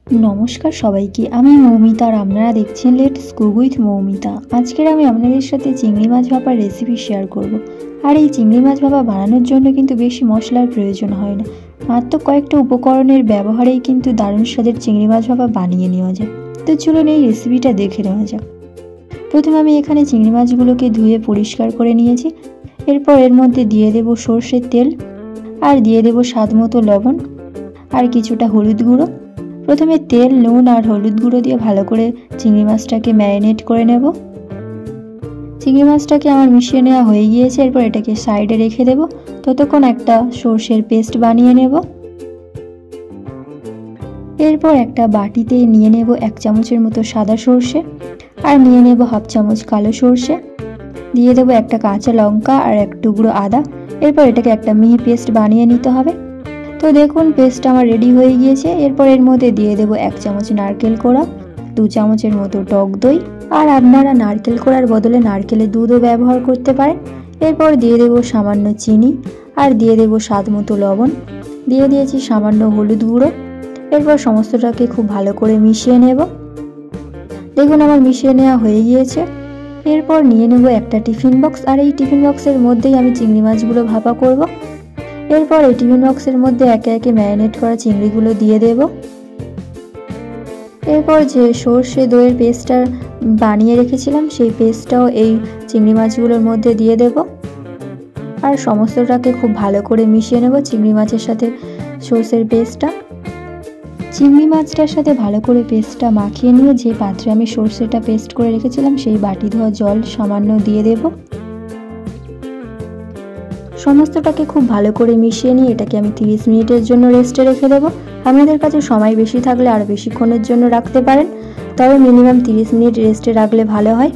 নমস্কার সবাইকে, আমি মৌমিতা আর আপনারা দেখছেন লেটস কুক উইথ মৌমিতা। আজকের আমি আপনাদের সাথে চিংড়ি মাছ ভাপার রেসিপি শেয়ার করব। আর এই চিংড়ি মাছ ভাপা বানানোর জন্য কিন্তু বেশি মশলার প্রয়োজন হয় না, মাত্র কয়েকটা উপকরণের ব্যবহারেই কিন্তু দারুণ স্বাদের চিংড়ি মাছ ভাপা বানিয়ে নেওয়া যায়। তো চলুন এই রেসিপিটা দেখে নেওয়া যাক। প্রথমে আমি এখানে চিংড়ি মাছগুলোকে ধুয়ে পরিষ্কার করে নিয়েছি। এরপর এর মধ্যে দিয়ে দেব সর্ষের তেল, আর দিয়ে দেব স্বাদ মতো লবণ আর কিছুটা হলুদ গুঁড়ো। প্রথমে তেল, নুন আর হলুদ গুঁড়ো দিয়ে ভালো করে চিংড়ি মাছটাকে ম্যারিনেট করে নেব। চিংড়ি মাছটাকে আমার মিশিয়ে নেওয়া হয়ে গিয়েছে। এরপর এটাকে সাইডে রেখে দেব, ততক্ষণ একটা সর্ষের পেস্ট বানিয়ে নেব। এরপর একটা বাটিতে নিয়ে নেব 1 চামচের মতো সাদা সর্ষে, আর নিয়ে নেব 1/2 চামচ কালো সর্ষে। দিয়ে দেব একটা কাঁচা লঙ্কা আর এক টুকরো আদা। এরপর এটাকে একটা মিহি পেস্ট বানিয়ে নিতে হবে। তো দেখুন পেস্টটা আমার রেডি হয়ে গিয়েছে। এরপর এর মধ্যে দিয়ে দেব 1 চামচ নারকেল কোড়া, 2 চামচের মতো টক দই, আর আপনারা নারকেল কোড়ার বদলে নারকেলের দুধও ব্যবহার করতে পারেন। এরপর দিয়ে দেব সামান্য চিনি, আর দিয়ে দেব স্বাদ মতো লবণ, দিয়ে দিয়েছি সামান্য হলুদ গুঁড়ো। এরপর সমস্তটাকে খুব ভালো করে মিশিয়ে নেব। দেখুন আমার মিশিয়ে নেওয়া হয়ে গিয়েছে। এরপর নিয়ে নেব একটা টিফিন বক্স, আর এই টিফিন বক্সের মধ্যেই আমি চিংড়ি মাছগুলো ভাপা করব। এরপর এই টিফিন বক্সের মধ্যে একে একে ম্যারিনেট করা চিংড়িগুলো দিয়ে দেব। এরপর যে সর্ষে দইয়ের পেস্টটা বানিয়ে রেখেছিলাম সেই পেস্টটাও এই চিংড়ি মাছগুলোর মধ্যে দিয়ে দেব, আর সমস্তটাকে খুব ভালো করে মিশিয়ে নেব চিংড়ি মাছের সাথে সর্ষের পেস্টটা। চিংড়ি মাছটার সাথে ভালো করে পেস্টটা মাখিয়ে নিয়ে যে পাত্রে আমি সর্ষেটা পেস্ট করে রেখেছিলাম সেই বাটি ধোয়া জল সামান্য দিয়ে দেব। সমস্তটাকে খুব ভালো করে মিশিয়ে নিয়ে এটাকে আমি 30 মিনিটের জন্য রেস্টে রেখে দেবো। আপনাদের কাছে সময় বেশি থাকলে আরও বেশিক্ষণের জন্য রাখতে পারেন, তবে মিনিমাম 30 মিনিট রেস্টে রাখলে ভালো হয়।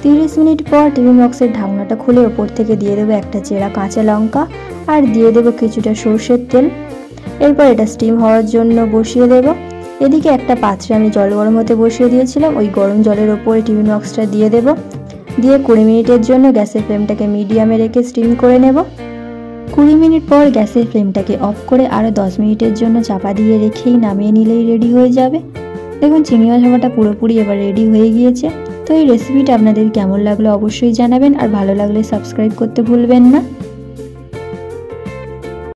30 মিনিট পর টিফিন বক্সের ঢাকনাটা খুলে ওপর থেকে দিয়ে দেবো একটা চেরা কাঁচা লঙ্কা, আর দিয়ে দেবো কিছুটা সর্ষের তেল। এরপর এটা স্টিম হওয়ার জন্য বসিয়ে দেব। এদিকে একটা পাত্রে আমি জল গরম হতে বসিয়ে দিয়েছিলাম, ওই গরম জলের ওপরে টিফিন বক্সটা দিয়ে দেব। দিয়ে 20 মিনিটের জন্য গ্যাসের ফ্লেমটাকে মিডিয়ামে রেখে স্টিম করে নেব। 20 মিনিট পর গ্যাসের ফ্লেমটাকে অফ করে আরও 10 মিনিটের জন্য চাপা দিয়ে রেখেই নামিয়ে নিলেই রেডি হয়ে যাবে। দেখুন চিংড়ি মাছ ভাপাটা পুরোপুরি এবার রেডি হয়ে গিয়েছে। তো এই রেসিপিটা আপনাদের কেমন লাগলো অবশ্যই জানাবেন, আর ভালো লাগলে সাবস্ক্রাইব করতে ভুলবেন না।